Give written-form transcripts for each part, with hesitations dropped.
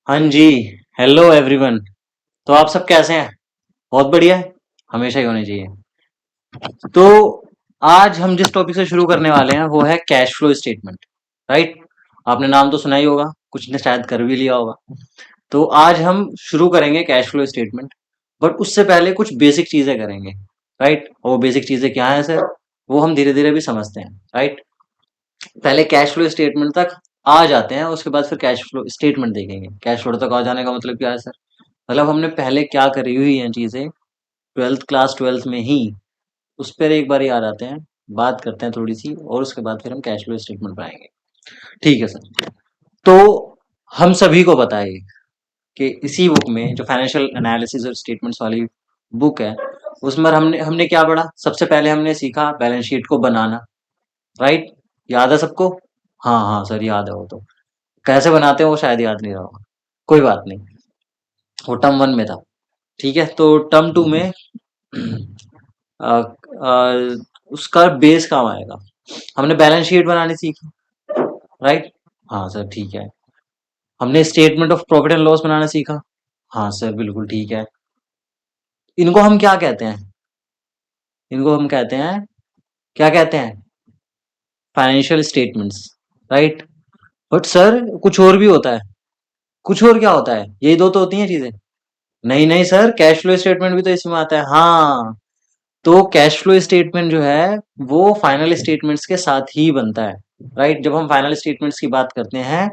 हाँ जी। Hello everyone. तो आप सब कैसे हैं? बहुत बढ़िया है। हमेशा ही होने चाहिए। तो आज हम जिस टॉपिक से शुरू करने वाले हैं वो है कैश फ्लो स्टेटमेंट। राइट। आपने नाम तो सुना ही होगा, कुछ ने शायद कर भी लिया होगा। तो आज हम शुरू करेंगे कैश फ्लो स्टेटमेंट। बट उससे पहले कुछ बेसिक चीजें करेंगे। राइट। और वो बेसिक चीजें क्या है सर? वो हम धीरे धीरे भी समझते हैं। राइट। पहले कैश फ्लो स्टेटमेंट तक आ जाते हैं, उसके बाद फिर कैश फ्लो स्टेटमेंट देखेंगे। कैश फ्लो तक आ जाने का मतलब क्या है सर? मतलब हमने पहले क्या करी हुई हैं चीजें, ट्वेल्थ क्लास ट्वेल्थ में ही, उस पर एक बार याद आते हैं, बात करते हैं थोड़ी सी, और उसके बाद फिर हम कैश फ्लो स्टेटमेंट बनाएंगे। ठीक है सर। तो हम सभी को पता है कि इसी बुक में जो फाइनेंशियल एनालिसिस और स्टेटमेंट्स वाली बुक है, उसमें हमने हमने क्या पढ़ा? सबसे पहले हमने सीखा बैलेंस शीट को बनाना। राइट। याद है सबको? हाँ हाँ सर, याद है। वो तो कैसे बनाते हैं वो शायद याद नहीं रहा होगा। कोई बात नहीं। वो टर्म वन में था। ठीक है, तो टर्म टू में अ, उसका बेस काम आएगा। हमने बैलेंस शीट बनानी सीखी। राइट। हाँ सर, ठीक है। हमने statement of profit and loss बनाना सीखा। हाँ सर, बिल्कुल ठीक है। इनको हम क्या कहते हैं? इनको हम कहते हैं, क्या कहते हैं? Financial statements. Right. But sir, कुछ और भी होता है। कुछ और क्या होता है? यही दो तो होती हैं चीजें। नहीं नहीं सर, कैश फ्लो स्टेटमेंट भी तो इसमें आता है। हाँ। तो कैश फ्लो स्टेटमेंट जो है वो फाइनल स्टेटमेंट्स के साथ ही बनता है। राइट। जब हम फाइनल स्टेटमेंट्स की बात करते हैं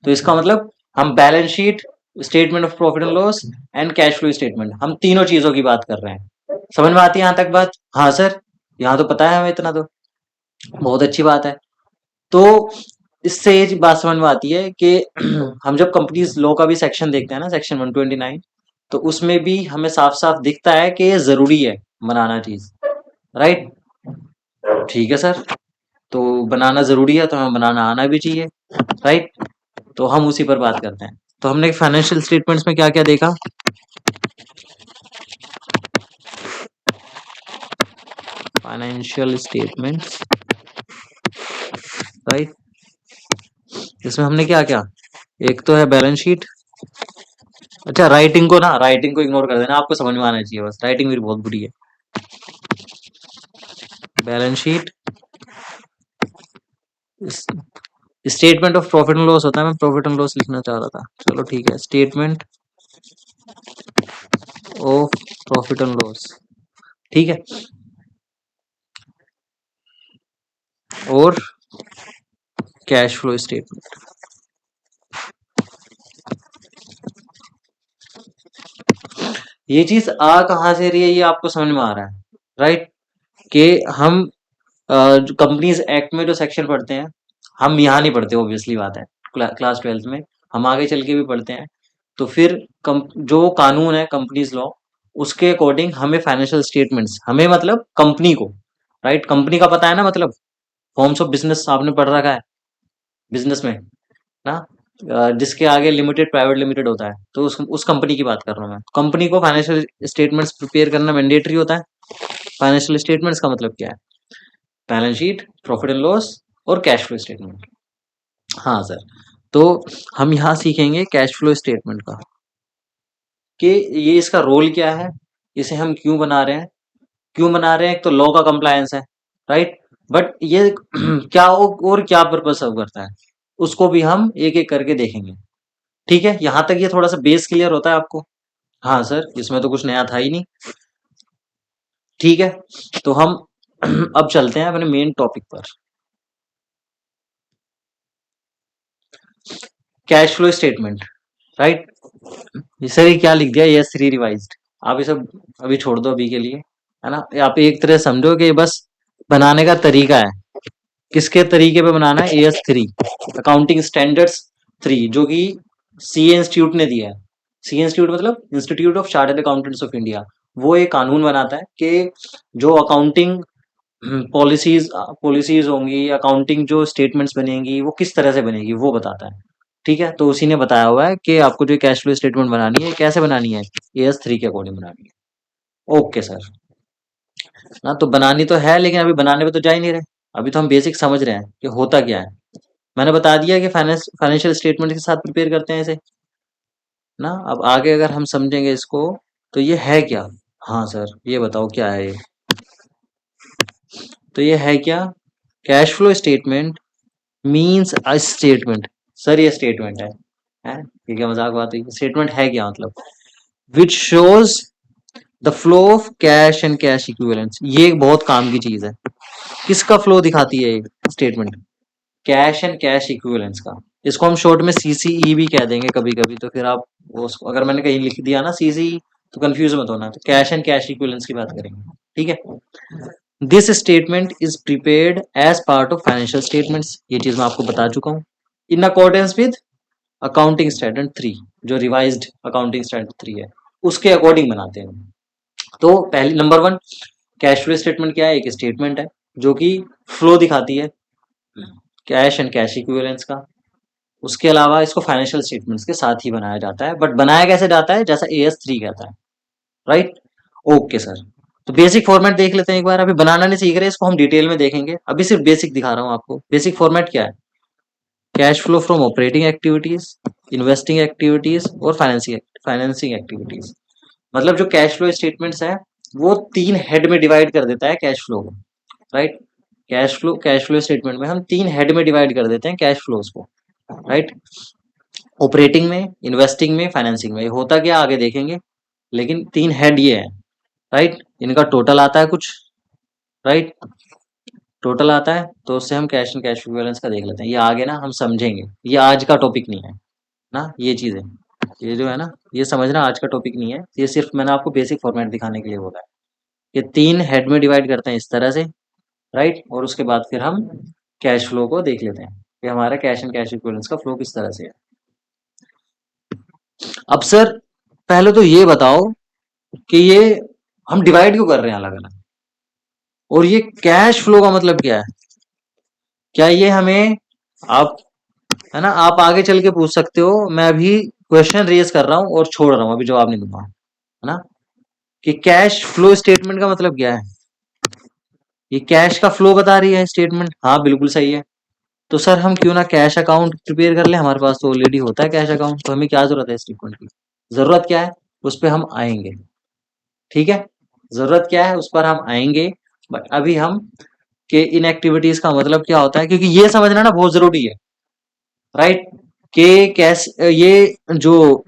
तो इसका मतलब हम balance sheet, statement of profit and loss and cash flow statement, हम तीनों चीजों की बात कर रहे हैं। समझ में आती है यहाँ तक बात? हाँ सर, यहाँ तो पता है हमें इतना तो। बहुत अच्छी बात है। तो इससे ये बात समझ में आती है कि हम जब कंपनीज लॉ का भी सेक्शन देखते हैं ना, सेक्शन 129, तो उसमें भी हमें साफ साफ दिखता है कि ये जरूरी है बनाना चीज। राइट। ठीक है सर। तो बनाना जरूरी है तो हमें बनाना आना भी चाहिए। राइट। तो हम उसी पर बात करते हैं। तो हमने फाइनेंशियल स्टेटमेंट्स में क्या क्या देखा? Financial statements. राइट। इसमें हमने क्या क्या, एक तो है बैलेंस शीट। अच्छा, राइटिंग को इग्नोर कर देना, आपको समझ में आना चाहिए बस। राइटिंग मेरी बहुत बुरी है। Balance sheet, statement of profit and loss होता है। मैं प्रॉफिट एंड लॉस लिखना चाह रहा था, चलो ठीक है, statement of profit and loss. ठीक है। और कैश फ्लो स्टेटमेंट। ये चीज आ कहाँ से रही है ये आपको समझ में आ रहा है? राइट। कि हम जो कंपनीज एक्ट में जो सेक्शन पढ़ते हैं, हम यहाँ नहीं पढ़ते, ऑब्वियसली बात है। क्लास ट्वेल्थ में हम आगे चल के भी पढ़ते हैं। तो फिर जो कानून है कंपनीज लॉ, उसके अकॉर्डिंग हमें फाइनेंशियल स्टेटमेंट्स, हमें मतलब कंपनी को, राइट, कंपनी का पता है ना, मतलब फॉर्म्स ऑफ बिजनेस आपने पढ़ रखा है बिजनेस में ना। जिसके आगे लिमिटेड, प्राइवेट लिमिटेड होता है, तो उस कंपनी की बात कर रहा हूँ मैं। कंपनी को फाइनेंशियल स्टेटमेंट्स प्रिपेयर करना मैंडेटरी होता है। फाइनेंशियल स्टेटमेंट्स का मतलब क्या है? Balance sheet, profit and loss और कैश फ्लो स्टेटमेंट। हाँ सर। तो हम यहाँ सीखेंगे कैश फ्लो स्टेटमेंट का, कि ये इसका रोल क्या है, इसे हम क्यों बना रहे हैं। क्यों बना रहे हैं? एक तो लॉ का कंप्लायंस है। राइट। बट ये क्या और क्या पर्पज सर्व करता है, उसको भी हम एक एक करके देखेंगे। ठीक है, यहाँ तक ये थोड़ा सा बेस क्लियर होता है आपको? हाँ सर, इसमें तो कुछ नया था ही नहीं। ठीक है। तो हम अब चलते हैं अपने मेन टॉपिक पर। Cash flow statement. राइट। ये सर, ये क्या लिख दिया? Yes three revised. आप ये सब अभी छोड़ दो अभी के लिए, है ना। ये आप एक तरह से समझो कि ये बस बनाने का तरीका है। किसके तरीके पे बनाना है? As three, accounting standards three, जो कि सी इंस्टीट्यूट ने दिया है। सी इंस्टीट्यूट मतलब institute of chartered accountants of India. वो एक कानून बनाता है कि जो अकाउंटिंग पॉलिसीज पॉलिसीज होंगी, अकाउंटिंग जो स्टेटमेंट्स बनेंगी, वो किस तरह से बनेगी वो बताता है। ठीक है, तो उसी ने बताया हुआ है कि आपको जो कैश फ्लो स्टेटमेंट बनानी है कैसे बनानी है, एएस थ्री के अकॉर्डिंग बनानी है। Okay sir. ना तो बनानी तो है, लेकिन अभी बनाने पे तो जा ही नहीं रहे। अभी तो हम बेसिक समझ रहे हैं कि होता क्या है। मैंने बता दिया कि फाइनेंशियल स्टेटमेंट के साथ प्रिपेयर करते हैं इसे। ना। अब आगे अगर हम समझेंगे इसको तो ये है क्या। हाँ सर ये बताओ क्या है ये। तो ये है क्या, cash flow statement means a statement. Sir ये स्टेटमेंट है ये क्या मजाक बात है, स्टेटमेंट है क्या मतलब, which shows the flow of cash and cash equivalents. ये एक बहुत काम की चीज है। किसका फ्लो दिखाती है ये statement, cash and cash equivalents का। इसको हम शॉर्ट में सीसीई भी कह देंगे कभी कभी, तो फिर आप उसको अगर मैंने कहीं लिख दिया ना सीसीई तो कंफ्यूज मत होना, तो कैश एंड कैश इक्विवेलेंट्स की बात करेंगे, ठीक है। This statement is prepared as part of financial statements, ये चीज मैं आपको बता चुका हूँ, in accordance with accounting standard 3, जो रिवाइज्ड अकाउंटिंग स्टैंडर्ड 3 है उसके अकॉर्डिंग बनाते हैं। तो पहली number one, cash flow statement क्या है, एक स्टेटमेंट है जो कि फ्लो दिखाती है कैश एंड कैश इक्विवेलेंस का। उसके अलावा इसको फाइनेंशियल स्टेटमेंट्स के साथ ही बनाया जाता है, बट बनाया कैसे जाता है, जैसा AS3 कहता है, राइट। ओके सर, तो बेसिक फॉर्मेट देख लेते हैं एक बार। अभी बनाना नहीं सीख रहे, इसको हम डिटेल में देखेंगे, अभी सिर्फ बेसिक दिखा रहा हूँ आपको। बेसिक फॉर्मेट क्या है, cash flow from operating activities, investing activities और फाइनेंसिंग एक्टिविटीज। मतलब जो कैश फ्लो स्टेटमेंट्स है वो 3 हेड में डिवाइड कर देता है कैश फ्लो को, राइट। कैश फ्लो स्टेटमेंट में हम 3 हेड में डिवाइड कर देते हैं कैश फ्लोज को, राइट। ऑपरेटिंग में, इन्वेस्टिंग में, फाइनेंसिंग में। होता क्या आगे देखेंगे, लेकिन 3 हेड ये है, राइट। इनका टोटल आता है कुछ, राइट, टोटल आता है, तो उससे हम कैश एंड कैश इक्विवेलेंस का देख लेते हैं। ये आगे ना हम समझेंगे, ये आज का टॉपिक नहीं है ना, ये चीजें, ये जो है ना, ये समझना आज का टॉपिक नहीं है, ये सिर्फ मैंने आपको बेसिक फॉर्मेट दिखाने के लिए बोला है। ये 3 हेड में डिवाइड करते हैं इस तरह से, राइट। और उसके बाद फिर हम कैश फ्लो को देख लेते हैं कि हमारा कैश एंड कैश इक्विवेलेंस का फ्लो किस तरह से है। अब सर पहले तो ये बताओ कि ये हम डिवाइड क्यों कर रहे हैं अलग अलग, और ये कैश फ्लो का मतलब क्या है। क्या ये हमें, आप, है ना, आप आगे चल के पूछ सकते हो, मैं अभी क्वेश्चन रेज कर रहा हूं और छोड़ रहा हूं, अभी जवाब नहीं दूंगा, है ना, कि कैश फ्लो स्टेटमेंट का मतलब क्या है। ये कैश का फ्लो बता रही है स्टेटमेंट, हाँ बिल्कुल सही है। तो सर हम क्यों ना कैश अकाउंट प्रिपेयर कर ले, हमारे पास तो ऑलरेडी होता है कैश अकाउंट, तो हमें क्या जरूरत है स्टेटमेंट की। जरूरत क्या है उस पर हम आएंगे, ठीक है। जरूरत क्या है उस पर हम आएंगे, बट अभी हम के इन एक्टिविटीज का मतलब क्या होता है, क्योंकि ये समझना ना बहुत जरूरी है, राइट। के कैसे ये जो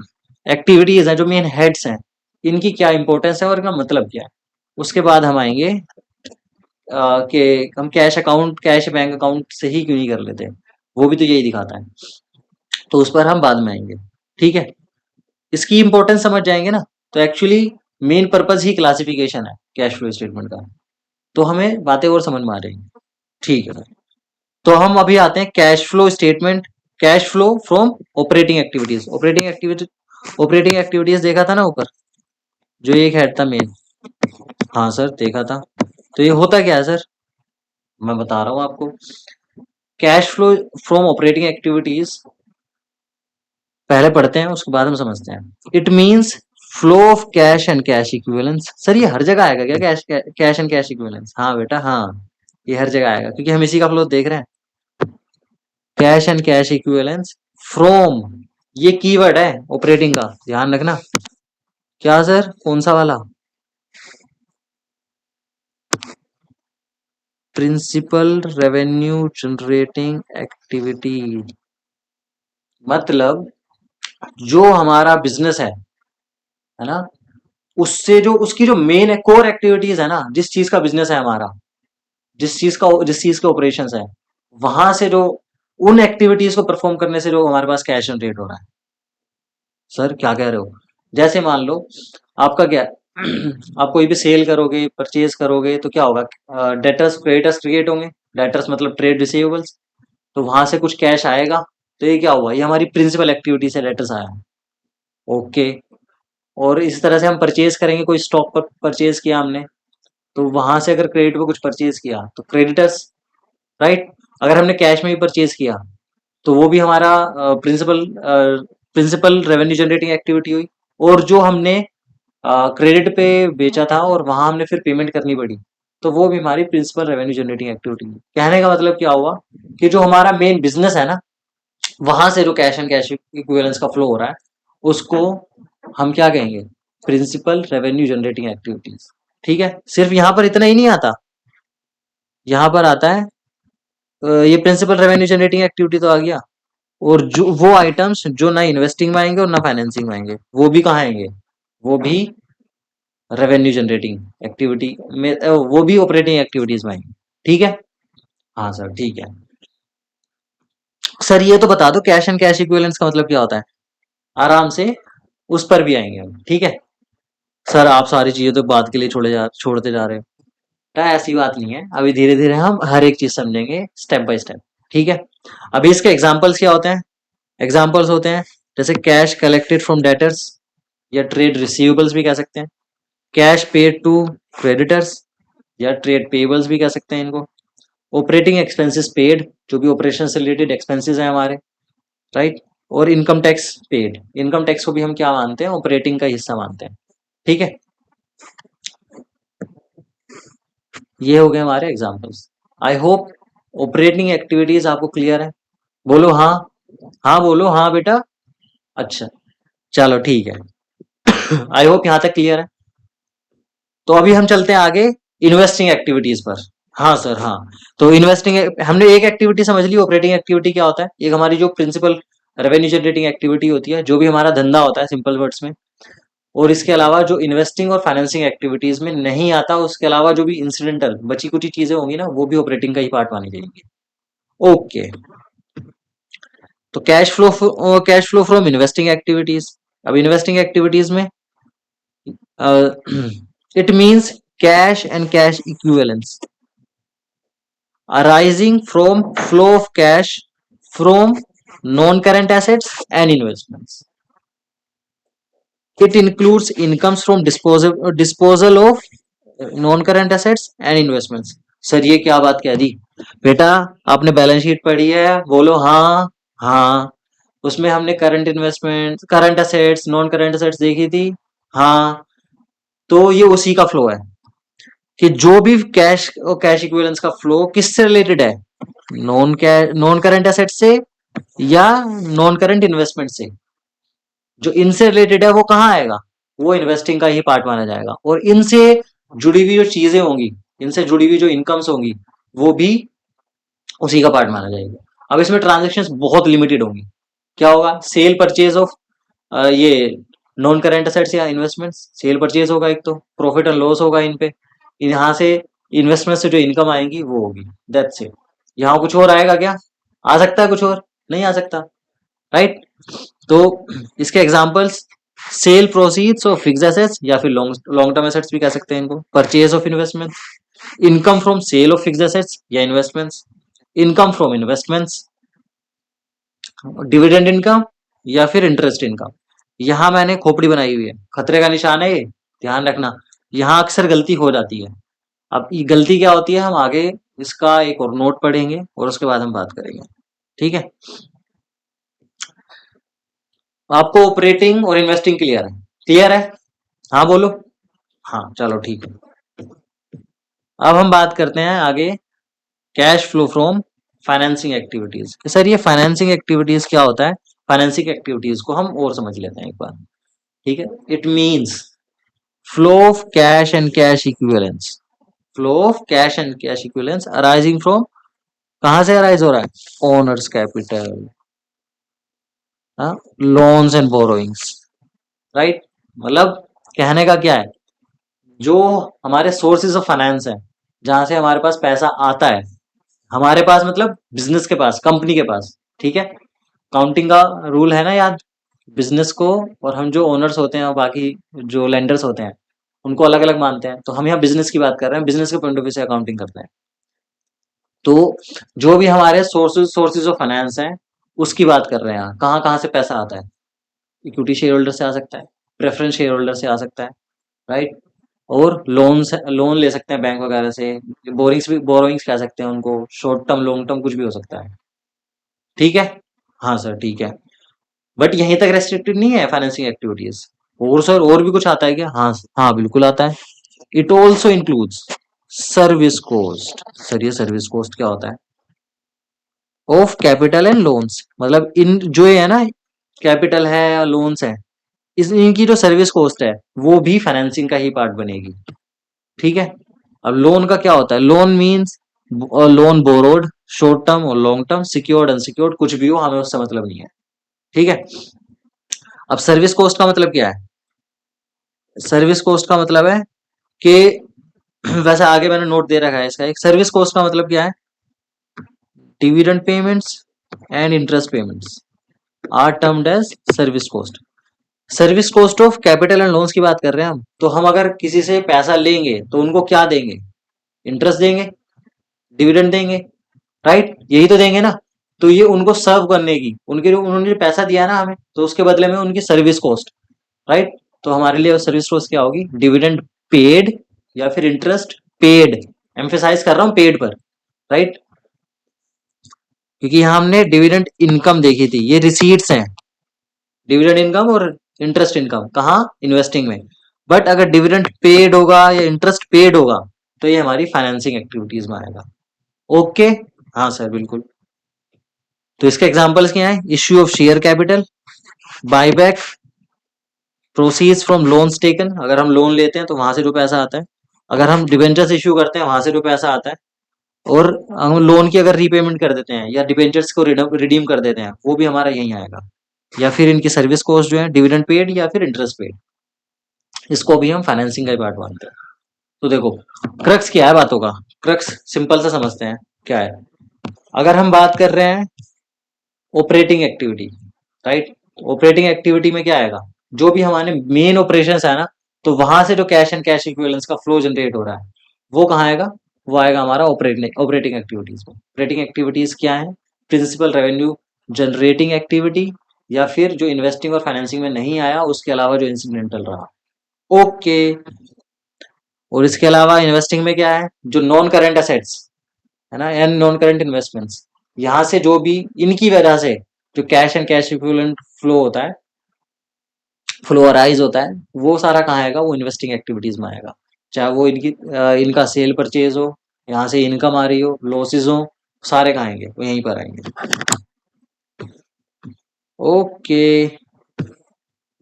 एक्टिविटीज है, जो मेन हेड्स हैं, इनकी क्या इंपॉर्टेंस है और इनका मतलब क्या है। उसके बाद हम आएंगे कि हम cash account, cash bank account से ही क्यों नहीं कर लेते, वो भी तो यही दिखाता है, तो उस पर हम बाद में आएंगे, ठीक है। इसकी इंपॉर्टेंस समझ जाएंगे ना, तो एक्चुअली मेन पर्पज ही क्लासिफिकेशन है कैश फ्लो स्टेटमेंट का, तो हमें बातें और समझ में आ जाएंगी, ठीक है। तो हम अभी आते हैं cash flow statement, cash flow from operating activities. Operating activities देखा था ना ऊपर, जो एक हेड था मेन, हाँ सर देखा था। तो ये होता क्या है सर, मैं बता रहा हूँ आपको। Cash flow from operating activities पहले पढ़ते हैं, उसके बाद हम समझते हैं। It means flow of cash and cash equivalence. Sir ये हर जगह आएगा क्या, कैश एंड कैश इक्विवेलेंस। हाँ बेटा हाँ, ये हर जगह आएगा, क्योंकि हम इसी का फ्लो देख रहे हैं, cash and cash equivalence from. ये कीवर्ड है ऑपरेटिंग का, ध्यान रखना। क्या सर, कौन सा वाला, प्रिंसिपल रेवेन्यू जनरेटिंग एक्टिविटी। मतलब जो हमारा बिजनेस है ना, उससे जो उसकी जो मेन है कोर एक्टिविटीज है ना, जिस चीज का बिजनेस है हमारा, जिस चीज के ऑपरेशन है, वहां से जो उन एक्टिविटीज को परफॉर्म करने से जो हमारे पास कैश जनरेट हो रहा है। सर क्या कह रहे हो, जैसे मान लो आपका क्या आप कोई भी सेल करोगे, परचेज करोगे, तो क्या होगा, डेटर्स क्रेडिटर्स क्रिएट होंगे। डेटर्स मतलब ट्रेड रिसीवेबल्स, तो वहां से कुछ कैश आएगा, तो ये क्या हुआ, ये हमारी प्रिंसिपल एक्टिविटी से डेटर्स आया, ओके। और इस तरह से हम परचेज करेंगे, कोई स्टॉक पर परचेज किया हमने, तो वहां से अगर क्रेडिट पे कुछ परचेज किया तो क्रेडिटर्स, राइट। अगर हमने कैश में भी परचेज किया तो वो भी हमारा प्रिंसिपल रेवेन्यू जनरेटिंग एक्टिविटी हुई। और जो हमने क्रेडिट पे बेचा था और वहां हमने फिर पेमेंट करनी पड़ी, तो वो भी हमारी प्रिंसिपल रेवेन्यू जनरेटिंग एक्टिविटी हुई। कहने का मतलब क्या हुआ, कि जो हमारा मेन बिजनेस है ना, वहां से जो कैश एंड कैश इक्विवेलेंस का फ्लो हो रहा है, उसको हम क्या कहेंगे, प्रिंसिपल रेवेन्यू जनरेटिंग एक्टिविटीज। ठीक है, सिर्फ यहां पर इतना ही नहीं आता, यहां पर आता है ये प्रिंसिपल रेवेन्यू जनरेटिंग एक्टिविटी तो आ गया, और जो वो आइटम्स जो ना इन्वेस्टिंग में आएंगे और ना फाइनेंसिंग में आएंगे, वो भी कहाँ आएंगे, वो भी रेवेन्यू जनरेटिंग एक्टिविटी में, वो भी ऑपरेटिंग एक्टिविटीज में आएंगे। ठीक है, हाँ सर ठीक है। सर ये तो बता दो कैश एंड कैश इक्विवेलेंस का मतलब क्या होता है, आराम से उस पर भी आएंगे हम। ठीक है सर, आप सारी चीजें तो बात के लिए छोड़ते जा रहे हो। ऐसी बात नहीं है, अभी धीरे धीरे हम हर एक चीज समझेंगे स्टेप बाय स्टेप। ठीक है, अभी इसके एग्जांपल्स क्या होते हैं, एग्जांपल्स होते हैं जैसे कैश कलेक्टेड फ्रॉम डेटर्स, या ट्रेड रिसीवेबल्स भी कह सकते हैं, कैश पेड टू क्रेडिटर्स, या ट्रेड पेबल्स भी कह सकते हैं इनको, ऑपरेटिंग एक्सपेंसेस पेड, जो भी ऑपरेशन से रिलेटेड एक्सपेंसेस हैं हमारे, राइट, और income tax paid, income tax को भी हम क्या मानते हैं, ऑपरेटिंग का हिस्सा मानते हैं। ठीक है, ये हो गए हमारे examples. I hope operating activities आपको क्लियर है, बोलो हाँ, हाँ बोलो हाँ बेटा, अच्छा चलो ठीक है। आई होप यहाँ तक क्लियर है। तो अभी हम चलते हैं आगे इन्वेस्टिंग एक्टिविटीज पर। हाँ सर हाँ, तो इन्वेस्टिंग हमने एक एक्टिविटी समझ ली, ऑपरेटिंग एक्टिविटी क्या होता है, एक हमारी जो प्रिंसिपल रेवेन्यू जनरेटिंग एक्टिविटी होती है, जो भी हमारा धंधा होता है सिंपल वर्ड्स में। और इसके अलावा जो इन्वेस्टिंग और फाइनेंसिंग एक्टिविटीज में नहीं आता, उसके अलावा जो भी इंसिडेंटल बची कुची चीजें होंगी ना, वो भी ऑपरेटिंग का ही पार्ट मानी जाएंगी। ओके, तो cash flow from investing activities. अब इन्वेस्टिंग एक्टिविटीज में it means cash and cash equivalence arising from flow of cash from non-current assets and investments. It includes incomes from disposal of non-current assets and investments. Sir ये क्या बात कह दी बेटा, आपने balance sheet पढ़ी है, बोलो हाँ। हाँ, उसमें हमने current investment, current assets, non current assets देखी थी। हाँ, तो ये उसी का फ्लो है कि जो भी कैश और कैश इक्विवेलेंस का फ्लो किससे रिलेटेड है, नॉन करंट एसेट से या नॉन करंट इन्वेस्टमेंट से। जो इनसे रिलेटेड है वो कहाँ आएगा, वो इन्वेस्टिंग का ही पार्ट माना जाएगा, और इनसे जुड़ी हुई जो चीजें होंगी, इनसे जुड़ी हुई जो इनकम्स होंगी, वो भी उसी का पार्ट माना जाएगा। अब इसमें ट्रांजेक्शन बहुत लिमिटेड होंगी। क्या होगा, सेल परचेज ऑफ ये नॉन करेंट असेट्स या इन्वेस्टमेंट्स, सेल परचेज होगा, एक तो प्रॉफिट एंड लॉस होगा इन पे, यहाँ से इन्वेस्टमेंट से जो इनकम आएगी वो होगी, दैट्स इट। यहाँ कुछ और आएगा क्या, आ सकता है कुछ और, नहीं आ सकता, राइट। तो इसके examples sale proceeds of fixed assets, या फिर लॉन्ग टर्म एसेट्स भी कह सकते हैं इनको, purchase of investment, income from sale of fixed assets या investments, income from investments, dividend income, या फिर इंटरेस्ट इनकम। यहां मैंने खोपड़ी बनाई हुई है, खतरे का निशान है ये, ध्यान रखना, यहां अक्सर गलती हो जाती है। अब ये गलती क्या होती है, हम आगे इसका एक और नोट पढ़ेंगे और उसके बाद हम बात करेंगे। ठीक है, आपको ऑपरेटिंग और इन्वेस्टिंग क्लियर है, क्लियर है, हाँ बोलो, हाँ चलो ठीक है। अब हम बात करते हैं आगे cash flow from financing activities. Sir ये फाइनेंसिंग एक्टिविटीज क्या होता है, फाइनेंसिंग एक्टिविटीज को हम और समझ लेते हैं एक बार। ठीक है, it means flow of cash and cash equivalence, flow of cash and cash equivalence arising from, कहां से अराइज हो रहा है, owners capital, loans and borrowings, right. मतलब कहने का क्या है, जो हमारे सोर्सेज ऑफ फाइनेंस है, जहां से हमारे पास पैसा आता है, हमारे पास मतलब बिजनेस के पास, कंपनी के पास। ठीक है, काउंटिंग का रूल है ना याद, बिजनेस को और हम जो ओनर्स होते हैं और बाकी जो लेंडर्स होते हैं उनको अलग अलग मानते हैं, तो हम यहाँ बिजनेस की बात कर रहे हैं, बिजनेस के पॉइंट ऑफ व्यू से अकाउंटिंग करते हैं। तो जो भी हमारे सोर्सेज ऑफ फाइनेंस हैं उसकी बात कर रहे हैं, यहाँ कहाँ कहाँ से पैसा आता है, इक्विटी शेयर होल्डर से आ सकता है, प्रेफरेंस शेयर होल्डर से आ सकता है, राइट, और लोन ले सकते हैं बैंक वगैरह से, बोरोइंग्स कह सकते हैं उनको, शॉर्ट टर्म लॉन्ग टर्म कुछ भी हो सकता है। ठीक है, हाँ सर ठीक है, बट यहीं तक रेस्ट्रिक्टेड नहीं है फाइनेंसिंग एक्टिविटीज, और सर और भी कुछ आता है क्या, हाँ हाँ बिल्कुल आता है। It also includes service cost. Sir ये सर्विस कॉस्ट क्या होता है, ऑफ कैपिटल एंड लोन्स, मतलब इन जो ये है ना, कैपिटल है या लोन्स है, इनकी जो सर्विस कॉस्ट है वो भी फाइनेंसिंग का ही पार्ट बनेगी। ठीक है। अब लोन का क्या होता है? Loan means loan borrowed, short term और लॉन्ग टर्म, सिक्योर्ड अनसिक्योर्ड, कुछ भी हो, हमें उससे मतलब नहीं है। ठीक है। अब सर्विस कॉस्ट का मतलब क्या है? सर्विस कॉस्ट का मतलब है कि वैसे आगे मैंने नोट दे रखा है इसका। एक सर्विस कॉस्ट का मतलब क्या है? Dividend payments and interest payments are termed as service cost. Service cost of capital and loans की बात कर रहे हैं हम। तो हम अगर किसी से पैसा लेंगे तो उनको क्या देंगे? इंटरेस्ट देंगे, डिविडेंड देंगे, राइट? यही तो देंगे ना। तो ये उनको सर्व करने की, उनके जो उन्होंने जो पैसा दिया ना हमें, तो उसके बदले में उनकी सर्विस कॉस्ट, राइट? तो हमारे लिए सर्विस कॉस्ट क्या होगी? डिविडेंड पेड या फिर इंटरेस्ट पेड। एम्फेसाइज कर रहा हूं पेड पर, राइट? क्योंकि यहां हमने डिविडेंड इनकम देखी थी, ये रिसीट्स हैं। डिविडेंड इनकम और इंटरेस्ट इनकम कहाँ? इन्वेस्टिंग में। बट अगर डिविडेंड पेड होगा या इंटरेस्ट पेड होगा तो ये हमारी फाइनेंसिंग एक्टिविटीज में आएगा। ओके। हाँ सर, बिल्कुल। तो इसके एग्जांपल्स क्या है? Issue of share capital, buyback, proceeds from loans taken, अगर हम लोन लेते हैं तो वहां से जो पैसा आता है, अगर हम डिबेंचर्स इश्यू करते हैं वहां से जो पैसा आता है, और हम लोन की अगर रीपेमेंट कर देते हैं या डिबेंचर्स को रिडीम कर देते हैं, वो भी हमारा यही आएगा। या फिर इनकी सर्विस कॉस्ट जो है डिविडेंड पेड या फिर इंटरेस्ट पेड, इसको भी हम फाइनेंसिंग का ही पार्ट मानते हैं। तो देखो, क्रक्स क्या है बातों का? क्रक्स सिंपल सा समझते हैं क्या है। अगर हम बात कर रहे हैं operating activity, right? Operating activity में क्या आएगा? जो भी हमारे मेन ऑपरेशन है ना, तो वहां से जो कैश एंड कैश इक्विवेलेंस का फ्लो जनरेट हो रहा है, वो कहाँ आएगा? वो आएगा हमारा ऑपरेटिंग एक्टिविटीज में। ऑपरेटिंग एक्टिविटीज क्या है? प्रिंसिपल रेवेन्यू जनरेटिंग एक्टिविटी, या फिर जो इन्वेस्टिंग और फाइनेंसिंग में नहीं आया उसके अलावा जो इंसिडेंटल रहा। ओके। और इसके अलावा इन्वेस्टिंग में क्या है? जो नॉन करेंट असेट्स है ना, एंड नॉन करेंट इन्वेस्टमेंट्स, यहाँ से जो भी इनकी वजह से जो cash and cash equivalent flow होता है, फ्लो अराइज होता है, वो सारा कहाँ आएगा? वो इन्वेस्टिंग एक्टिविटीज में आएगा। चाहे वो इनका सेल परचेज हो, यहाँ से इनकम आ रही हो, लॉसेज हो, सारे कहाँ आएंगे? वो यहीं पर आएंगे। ओके।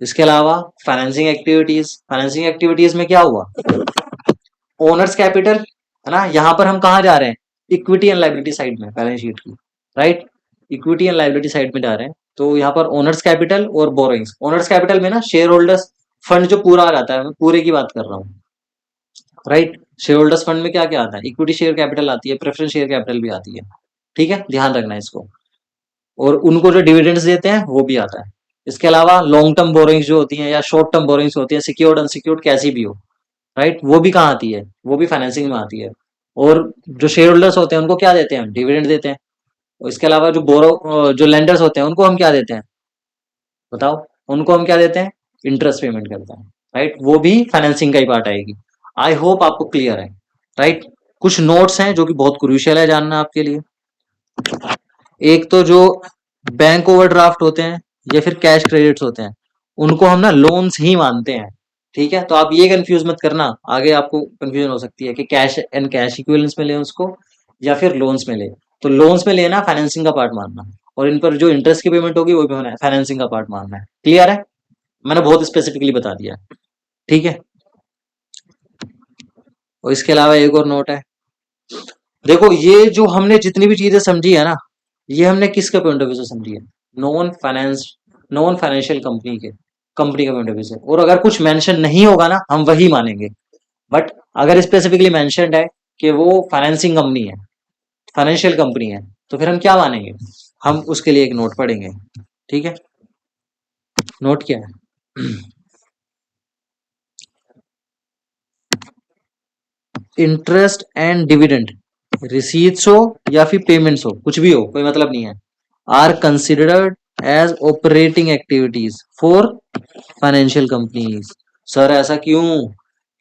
इसके अलावा फाइनेंसिंग एक्टिविटीज में क्या हुआ? ओनर्स कैपिटल है ना, यहाँ पर हम कहाँ जा रहे हैं? इक्विटी एंड लाइबिलिटी साइड में, बैलेंस शीट की, right? Equity and liability side में जा रहे हैं। तो यहाँ पर ओनर्स कैपिटल और बोरोइंग्स। ओनर्स कैपिटल में ना शेयर होल्डर्स फंड जो पूरा आ जाता है, मैं पूरे की बात कर रहा हूँ, राइट? शेयर होल्डर्स फंड में क्या क्या आता है? इक्विटी शेयर कैपिटल आती है, प्रेफरेंस शेयर कैपिटल भी आती है। ठीक है, ध्यान रखना है इसको। और उनको जो डिविडेंड्स देते हैं वो भी आता है। इसके अलावा लॉन्ग टर्म बोरोइंग्स जो होती हैं या शॉर्ट टर्म बोरोइंग्स होती हैं, सिक्योर्ड अनसिक्योर्ड कैसी भी हो, राइट? वो भी कहाँ आती है? वो भी फाइनेंसिंग में आती है। और जो शेयर होल्डर्स होते हैं उनको क्या देते हैं? डिविडेंड देते हैं। और इसके अलावा जो लेंडर्स होते हैं उनको हम क्या देते हैं? बताओ। उनको हम क्या देते हैं? इंटरेस्ट पेमेंट करते हैं, राइट? वो भी फाइनेंसिंग का ही पार्ट आएगी। आई होप आपको क्लियर है, राइट? कुछ नोट्स हैं जो कि बहुत क्रूशियल है जानना आपके लिए। एक तो जो बैंक ओवरड्राफ्ट होते हैं या फिर कैश क्रेडिट्स होते हैं, उनको हम ना लोन्स ही मानते हैं। ठीक है, तो आप ये कंफ्यूज मत करना, आगे आपको कंफ्यूजन हो सकती है कि कैश एंड कैश इक्विवेलेंस में ले उसको या फिर लोन्स में ले। तो लोन्स में लेना फाइनेंसिंग का पार्ट मानना, और इन पर जो इंटरेस्ट की पेमेंट होगी वो भी फाइनेंसिंग का पार्ट मानना है। क्लियर है? मैंने बहुत स्पेसिफिकली बता दिया। ठीक है। और इसके अलावा एक और नोट है। देखो, ये जो हमने जितनी भी चीजें समझी है ना, ये हमने किसके पॉइंट ऑफ व्यू से समझी है? Non finance non financial company का पॉइंट ऑफ व्यू से। और अगर कुछ मेंशन नहीं होगा ना, हम वही मानेंगे। बट अगर स्पेसिफिकली मेंशन्ड है कि वो फाइनेंसिंग कंपनी है, फाइनेंशियल कंपनी है, तो फिर हम क्या मानेंगे? हम उसके लिए एक नोट पढ़ेंगे। ठीक है, नोट क्या है? इंटरेस्ट एंड डिविडेंड, रिसीट्स हो या फिर पेमेंट्स हो, कुछ भी हो, कोई मतलब नहीं है, are considered as operating activities for financial companies. Sir ऐसा क्यों?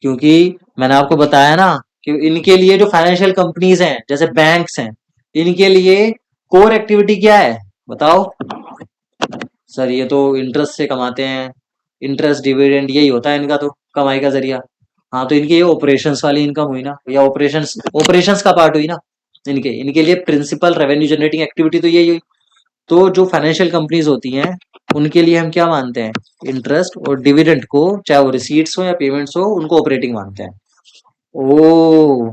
क्योंकि मैंने आपको बताया ना कि इनके लिए जो फाइनेंशियल कंपनीज हैं जैसे बैंक्स हैं, इनके लिए कोर एक्टिविटी क्या है? बताओ। सर ये तो इंटरेस्ट से कमाते हैं, इंटरेस्ट डिविडेंड यही होता है इनका तो कमाई का जरिया। हाँ, तो इनकी ये ऑपरेशंस वाली इनकम हुई ना, या ऑपरेशंस ऑपरेशंस का पार्ट हुई ना। इनके इनके लिए प्रिंसिपल रेवेन्यू जनरेटिंग एक्टिविटी तो यही हुई। तो जो फाइनेंशियल कंपनीज होती हैं उनके लिए हम क्या मानते हैं, इंटरेस्ट, और डिविडेंड को, चाहे वो रिसीट्स हो या पेमेंट्स हो, उनको ऑपरेटिंग मानते हैं। ओ,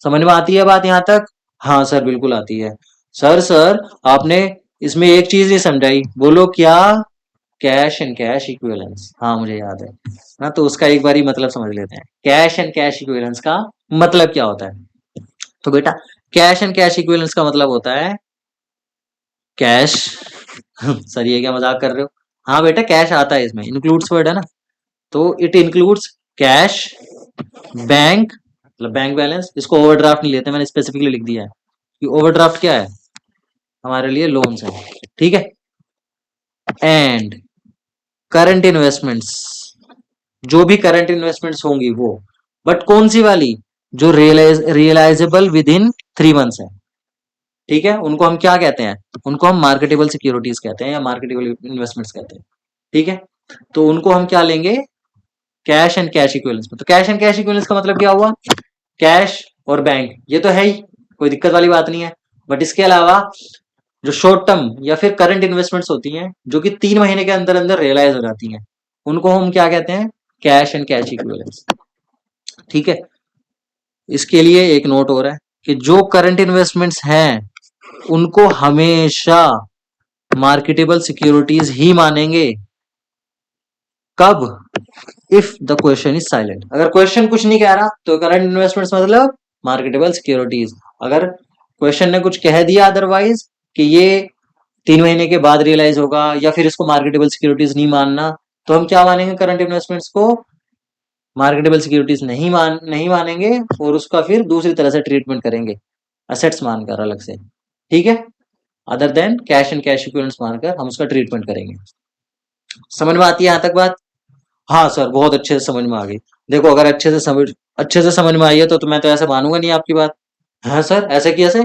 समझ में आती है बात यहाँ तक? हाँ सर, बिल्कुल आती है। सर आपने इसमें एक चीज नहीं समझाई, बोलो क्या? कैश एंड कैश इक्विवेलेंस, हाँ मुझे याद है ना, तो उसका एक बार ही मतलब समझ लेते हैं। कैश एंड कैश इक्विवेलेंस का मतलब क्या होता है? तो बेटा, कैश एंड कैश इक्विवेलेंस का मतलब होता है कैश सर ये क्या मजाक कर रहे हो? हाँ बेटा, कैश आता है इसमें, इंक्लूड्स वर्ड है ना, तो इट इंक्लूड्स कैश, बैंक, मतलब बैंक बैलेंस, इसको ओवरड्राफ्ट नहीं लेते, मैंने स्पेसिफिकली लिख दिया है कि ओवरड्राफ्ट क्या है, हमारे लिए लोन्स है, ठीक है। एंड करंट इन्वेस्टमेंट्स, जो भी करंट इन्वेस्टमेंट्स होंगी वो, बट कौन सी वाली, जो रियलाइजेबल विद इन 3 मंथ्स है, ठीक है, उनको हम क्या कहते हैं, उनको हम मार्केटेबल सिक्योरिटीज कहते हैं या मार्केटेबल इन्वेस्टमेंट्स कहते हैं, ठीक है। तो उनको हम क्या लेंगे, कैश एंड कैश इक्विवेलेंस में। तो कैश एंड कैश इक्विवेलेंस का मतलब क्या हुआ, कैश और बैंक, ये तो है ही, कोई दिक्कत वाली बात नहीं है। बट इसके अलावा जो शॉर्ट टर्म या फिर करंट इन्वेस्टमेंट्स होती हैं, जो कि 3 महीने के अंदर अंदर रियलाइज हो जाती हैं, उनको हम क्या कहते हैं, कैश एंड कैश इक्विवेलेंस, ठीक है। इसके लिए एक नोट हो रहा है कि जो करंट इन्वेस्टमेंट्स हैं उनको हमेशा मार्केटेबल सिक्योरिटीज ही मानेंगे। कब? If the question is silent, अगर क्वेश्चन कुछ नहीं कह रहा तो करंट इन्वेस्टमेंट्स मतलब मार्केटेबल सिक्योरिटीज। अगर क्वेश्चन ने कुछ कह दिया अदरवाइज कि ये 3 महीने के बाद रियलाइज होगा या फिर इसको मार्केटेबल सिक्योरिटीज नहीं मानना, तो हम क्या मानेंगे, करंट इन्वेस्टमेंट्स को मार्केटेबल सिक्योरिटीज नहीं मानेंगे, और उसका फिर दूसरी तरह से ट्रीटमेंट करेंगे, असेट्स मानकर अलग से, ठीक है, other than cash and cash equivalents मानकर हम उसका ट्रीटमेंट करेंगे। समझ में आती है यहाँ तक बात? हाँ सर, बहुत अच्छे से समझ में आ गई। देखो, अगर अच्छे से समझ में आई है तो मैं तो ऐसे मानूंगा नहीं आपकी बात। हाँ सर, ऐसे कैसे?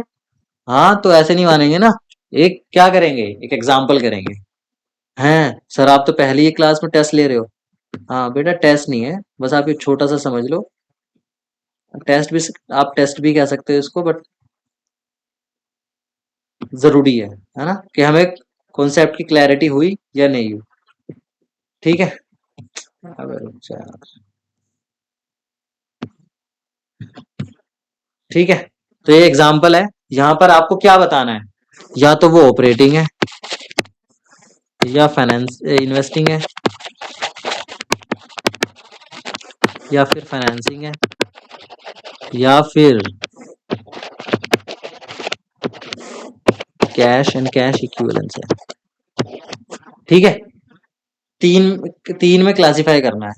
हाँ, तो ऐसे नहीं मानेंगे ना, एक क्या करेंगे, एक एग्जाम्पल करेंगे। हैं सर, आप तो पहली ही क्लास में टेस्ट ले रहे हो। हाँ बेटा, टेस्ट नहीं है, बस आप एक छोटा सा समझ लो, टेस्ट भी, आप टेस्ट भी कह सकते हो इसको, बट जरूरी है ना, कि हमें कॉन्सेप्ट की क्लैरिटी हुई या नहीं हुई, ठीक है। अब अच्छा, ठीक है, तो ये एग्जाम्पल है, यहाँ पर आपको क्या बताना है, या तो वो ऑपरेटिंग है, या फाइनेंस इन्वेस्टिंग है, या फिर फाइनेंसिंग है, या फिर कैश एंड कैश इक्विवेलेंस है, ठीक है। तीन तीन में क्लासिफाई करना है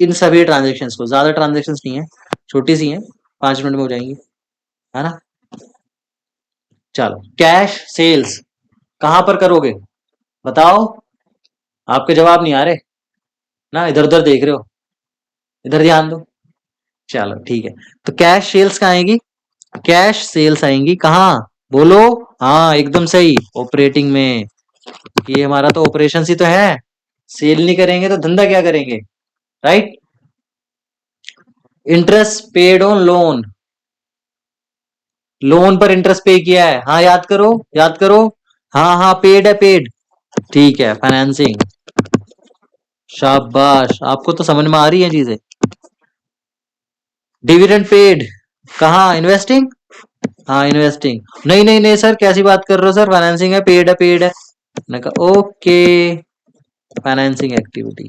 इन सभी ट्रांजेक्शन्स को, ज्यादा ट्रांजेक्शन्स नहीं है, छोटी सी हैं, 5 मिनट में हो जाएंगी, है ना। चलो, कैश सेल्स कहां पर करोगे, बताओ? आपके जवाब नहीं आ रहे ना, इधर उधर देख रहे हो, इधर ध्यान दो। चलो ठीक है, तो कैश सेल्स कहाँ आएगी, कैश सेल्स आएंगी कहाँ, बोलो? हाँ एकदम सही, ऑपरेटिंग में। ये हमारा तो ऑपरेशन ही तो है, सेल नहीं करेंगे तो धंधा क्या करेंगे, right. Interest paid on loan, loan पर इंटरेस्ट पे किया है, हाँ याद करो, याद करो, हाँ हाँ पेड है, पेड, ठीक है। फाइनेंसिंग, शाबाश, आपको तो समझ में आ रही है चीजें। डिविडेंड पेड कहाँ, इन्वेस्टिंग, हाँ इन्वेस्टिंग, नहीं नहीं नहीं सर, कैसी बात कर रहे हो सर, फाइनेंसिंग है, पेड है, पेड है। मैंने कहा okay, financing activity,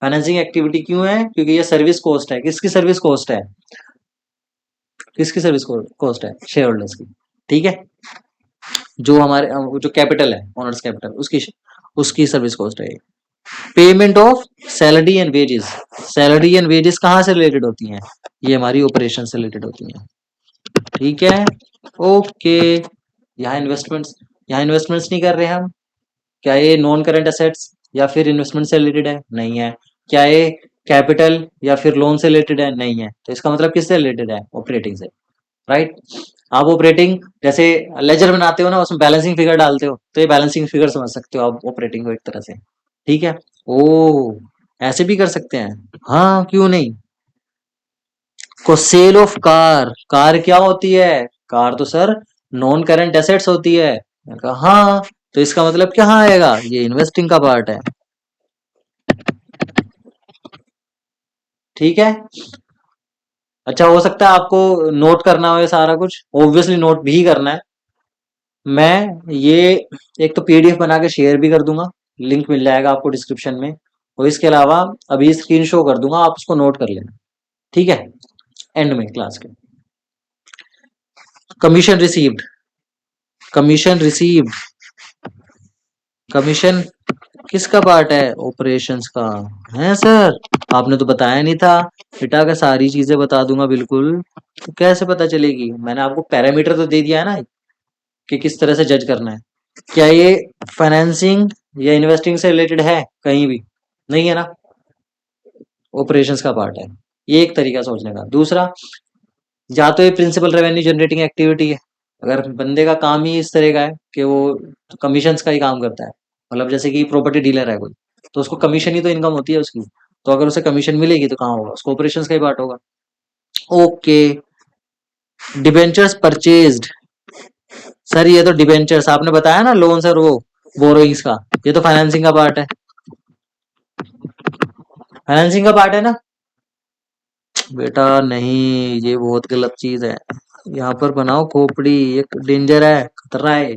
financing activity क्यों है, क्योंकि ये सर्विस कॉस्ट है, किसकी सर्विस कॉस्ट है, किसकी सर्विस कॉस्ट है, शेयर होल्डर्स की, ठीक है, जो हमारे जो कैपिटल है, ओनर्स कैपिटल, उसकी उसकी सर्विस कॉस्ट है। Payment of salary and wages, salary and wages कहाँ से रिलेटेड होती हैं, ये हमारी ऑपरेशन से रिलेटेड होती हैं, ठीक है। ओके, यहाँ इन्वेस्टमेंट्स नहीं कर रहे हम, क्या ये नॉन करंट एसेट्स या फिर इन्वेस्टमेंट से रिलेटेड है, नहीं है। क्या ये कैपिटल या फिर लोन से रिलेटेड है, नहीं है, तो इसका मतलब किससे रिलेटेड है, ऑपरेटिंग से, राइट। आप ऑपरेटिंग जैसे लेजर बनाते हो ना, उसमें बैलेंसिंग फिगर डालते हो, तो ये बैलेंसिंग फिगर समझ सकते हो आप ऑपरेटिंग को एक तरह से, ठीक है। ओ, ऐसे भी कर सकते हैं, हाँ क्यों नहीं। को सेल ऑफ कार, कार क्या होती है, कार तो सर नॉन करंट एसेट्स होती है, मैंने कहा हाँ, तो इसका मतलब क्या आएगा, ये इन्वेस्टिंग का पार्ट है। ठीक है। अच्छा, हो सकता है आपको नोट करना हो ये सारा कुछ, ऑब्वियसली नोट भी करना है। मैं ये एक तो पीडीएफ बना के शेयर भी कर दूंगा, लिंक मिल जाएगा आपको डिस्क्रिप्शन में, और इसके अलावा अभी स्क्रीन शो कर दूंगा, आप उसको नोट कर लेना। ठीक है, एंड में क्लास के। Commission received, commission received, commission किसका पार्ट है, ऑपरेशंस का। है सर, आपने तो बताया नहीं था बेटा, अगर सारी चीजें बता दूंगा बिल्कुल तो कैसे पता चलेगी। मैंने आपको पैरामीटर तो दे दिया है ना कि किस तरह से जज करना है। क्या ये फाइनेंसिंग या इन्वेस्टिंग से रिलेटेड है, कहीं भी नहीं है ना, ऑपरेशंस का पार्ट है। ये एक तरीका सोचने का। दूसरा, या तो ये प्रिंसिपल रेवेन्यू जनरेटिंग एक्टिविटी है, अगर बंदे का काम ही इस तरह का है कि वो कमीशंस का ही काम करता है, मतलब जैसे कि प्रॉपर्टी डीलर है कोई, तो उसको कमीशन ही तो इनकम होती है उसकी, तो अगर उसे कमीशन मिलेगी तो कहाँ होगा, उसको ऑपरेशंस का ही पार्ट होगा। ओके। डिबेंचर्स परचेज्ड, सर ये तो डिबेंचर्स आपने बताया ना, लोन सर वो बोरोइंग्स का, ये तो फाइनेंसिंग का पार्ट है, फाइनेंसिंग का पार्ट है ना। बेटा नहीं, ये बहुत गलत चीज है, यहाँ पर बनाओ खोपड़ी, एक डेंजर है, खतरा है।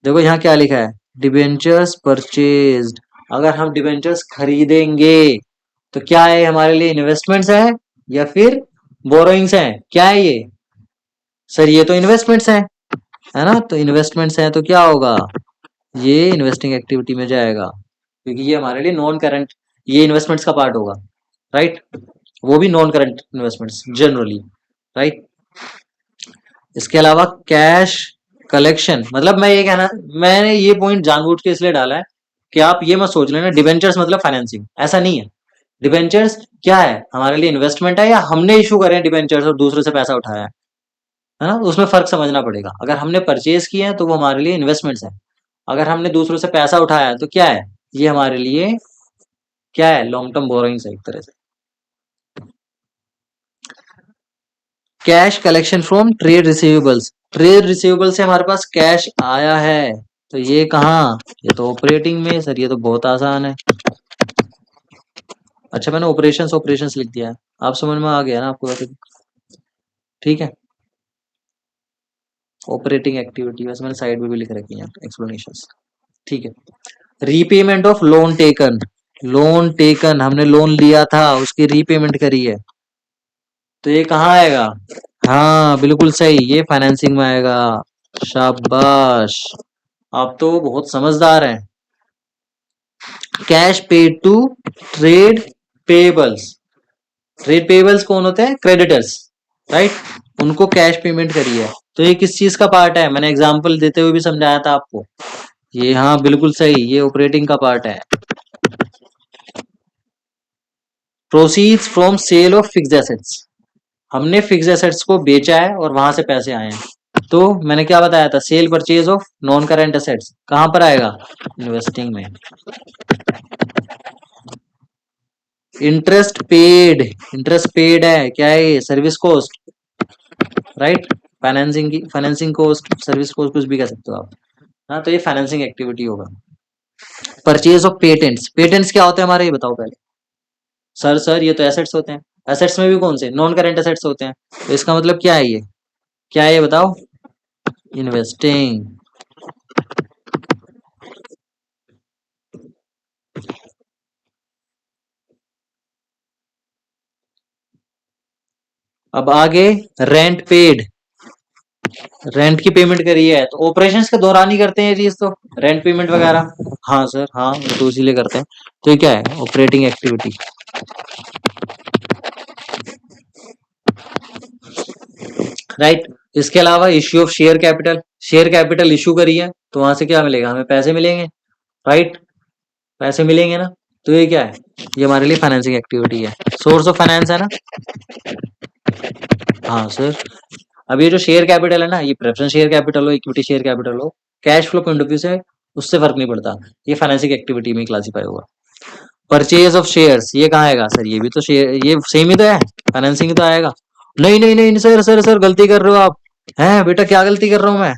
देखो यहाँ क्या लिखा है, डिबेंचर्स परचेज्ड, अगर हम डिबेंचर्स खरीदेंगे तो क्या है, हमारे लिए इन्वेस्टमेंट्स है या फिर बोरोइंग्स है, क्या है ये, सर ये तो इन्वेस्टमेंट्स है ना, तो इन्वेस्टमेंट्स हैं तो क्या होगा, ये इन्वेस्टिंग एक्टिविटी में जाएगा, क्योंकि ये हमारे लिए नॉन करंट, ये इन्वेस्टमेंट्स का पार्ट होगा, राइट, वो भी non current investments generally, right. इसके अलावा कैश कलेक्शन, मतलब मैं ये कहना, मैंने ये पॉइंट जानबूझ के इसलिए डाला है कि आप ये मत सोच लेना डिबेंचर्स मतलब फाइनेंसिंग, ऐसा नहीं है। डिबेंचर्स क्या है, हमारे लिए इन्वेस्टमेंट है, या हमने इशू करे डिबेंचर्स और दूसरे से पैसा उठाया है ना, उसमें फर्क समझना पड़ेगा। अगर हमने परचेज किए हैं तो वो हमारे लिए इन्वेस्टमेंट्स है, अगर हमने दूसरों से पैसा उठाया है तो क्या है, ये हमारे लिए क्या है, लॉन्ग टर्म बोरोइंग्स है एक तरह से। Cash collection from trade receivables, trade receivable से हमारे पास कैश आया है, तो ये कहाँ, ये तो ऑपरेटिंग में, सर ये तो बहुत आसान है। अच्छा मैंने ऑपरेशंस ऑपरेशंस लिख दिया है, आप समझ में आ गया ना आपको वैसे। ठीक है, ऑपरेटिंग एक्टिविटी वैसे मैंने साइड में भी लिख रखी है एक्सप्लेनेशंस। ठीक है, repayment of loan taken, loan taken हमने लोन लिया था उसकी रीपेमेंट करी है, तो ये कहाँ आएगा, हाँ बिल्कुल सही, ये फाइनेंसिंग में आएगा। शाबाश, आप तो बहुत समझदार हैं। Cash paid to trade payables, trade payables कौन होते हैं, क्रेडिटर्स, राइट, उनको कैश पेमेंट करी है, तो ये किस चीज का पार्ट है, मैंने एग्जांपल देते हुए भी समझाया था आपको, ये हाँ बिल्कुल सही, ये ऑपरेटिंग का पार्ट है। Proceeds from sale of fixed assets, हमने फिक्स्ड एसेट्स को बेचा है और वहां से पैसे आए हैं, तो मैंने क्या बताया था, cell purchase of non current assets कहां पर आएगा, इन्वेस्टिंग में। इंटरेस्ट पेड, इंटरेस्ट पेड है क्या है ये, सर्विस कॉस्ट, राइट, फाइनेंसिंग की, फाइनेंसिंग कॉस्ट, सर्विस कॉस्ट कुछ भी कह सकते हो आप, हाँ, तो ये फाइनेंसिंग एक्टिविटी होगा। परचेज ऑफ पेटेंट्स, पेटेंट्स क्या होते हैं हमारे, ये बताओ पहले। सर ये तो एसेट्स होते हैं, एसेट्स में भी कौन से, नॉन करेंट एसेट्स होते हैं, तो इसका मतलब क्या है ये, क्या है ये बताओ, इन्वेस्टिंग। अब आगे, रेंट पेड, रेंट की पेमेंट करी है, तो ऑपरेशंस के दौरान ही करते हैं ये चीज तो, रेंट पेमेंट वगैरह। हाँ सर, हाँ वो तो इसीलिए करते हैं, तो ये क्या है, ऑपरेटिंग एक्टिविटी, राइट। इसके अलावा issue of share capital, share capital issue करी है तो वहां से क्या मिलेगा, हमें पैसे मिलेंगे, राइट, पैसे मिलेंगे ना, तो ये क्या है, ये हमारे लिए फाइनेंसिंग एक्टिविटी है, सोर्स ऑफ फाइनेंस है ना। हाँ सर, अब ये जो शेयर कैपिटल है ना, ये प्रेफरेंस शेयर कैपिटल हो, इक्विटी शेयर कैपिटल हो, cash flow point of view से उससे फर्क नहीं पड़ता, ये फाइनेंसिंग एक्टिविटी में क्लासीफाई होगा। परचेज ऑफ शेयर्स, ये कहाँ आएगा, सर ये भी तो शेयर, ये सेम ही तो है, फाइनेंसिंग ही तो आएगा। नहीं नहीं नहीं सर, सर गलती कर रहे हो आप, हैं बेटा, क्या गलती कर रहा हूं मैं,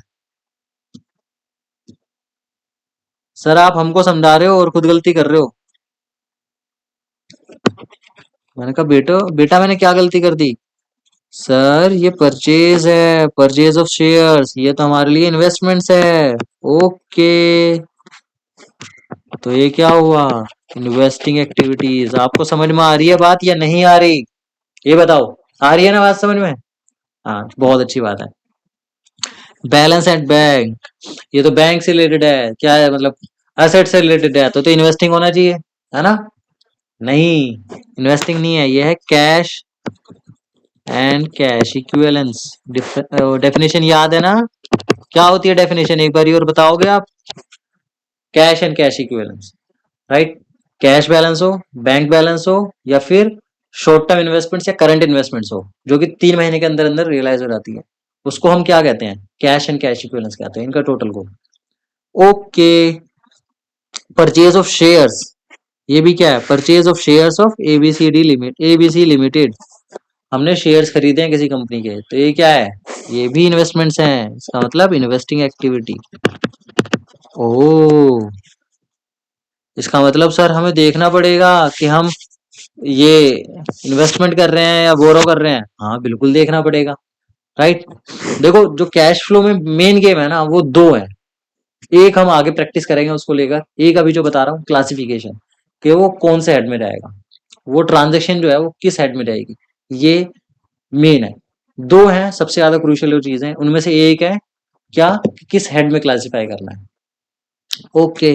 सर आप हमको समझा रहे हो और खुद गलती कर रहे हो। मैंने कहा बेटो बेटा मैंने क्या गलती कर दी। सर ये परचेज है, परचेज ऑफ शेयर्स, ये तो हमारे लिए इन्वेस्टमेंट्स है। ओके, तो ये क्या हुआ, इन्वेस्टिंग एक्टिविटीज। आपको समझ में आ रही है बात या नहीं आ रही, ये बताओ। आ रही है ना बात समझ में? हाँ बहुत अच्छी बात है। बैलेंस एट बैंक, ये तो बैंक से रिलेटेड है, क्या है मतलब एसेट से रिलेटेड है, तो इन्वेस्टिंग होना चाहिए, है ना? नहीं, इन्वेस्टिंग नहीं है, ये है cash and cash equivalence. Definition याद है ना? क्या होती है डेफिनेशन, एक बार और बताओगे आप? Cash and cash equivalence, right. Cash balance हो, बैंक बैलेंस हो, या फिर शॉर्ट टर्म इन्वेस्टमेंट्स या करंट इन्वेस्टमेंट्स हो, जो कि 3 महीने के अंदर अंदर रियलाइज हो जाती है, उसको हम क्या कहते हैं, कैश एंड कैश इक्विवेलेंस कहते हैं, इनका टोटल को। ओके, परचेज ऑफ शेयर्स, ये भी क्या है, purchase of shares of ABCD limit, ABC limited. हमने शेयर्स खरीदे हैं किसी कंपनी के, तो ये क्या है, ये भी इन्वेस्टमेंट्स हैं, इसका मतलब इन्वेस्टिंग एक्टिविटी। ओ, इसका मतलब सर हमें देखना पड़ेगा कि हम ये इन्वेस्टमेंट कर रहे हैं या बोरो कर रहे हैं। हाँ बिल्कुल देखना पड़ेगा, राइट। देखो जो कैश फ्लो में मेन गेम है ना, वो दो है। एक हम आगे प्रैक्टिस करेंगे उसको लेकर, एक अभी जो बता रहा हूँ क्लासिफिकेशन, कि वो कौन से हेड में जाएगा, वो ट्रांजेक्शन जो है वो किस हेड में जाएगी, ये मेन है। दो हैं सबसे ज्यादा क्रूशियल जो चीजें, उनमें से एक है क्या, किस हेड में क्लासिफाई करना है। ओके,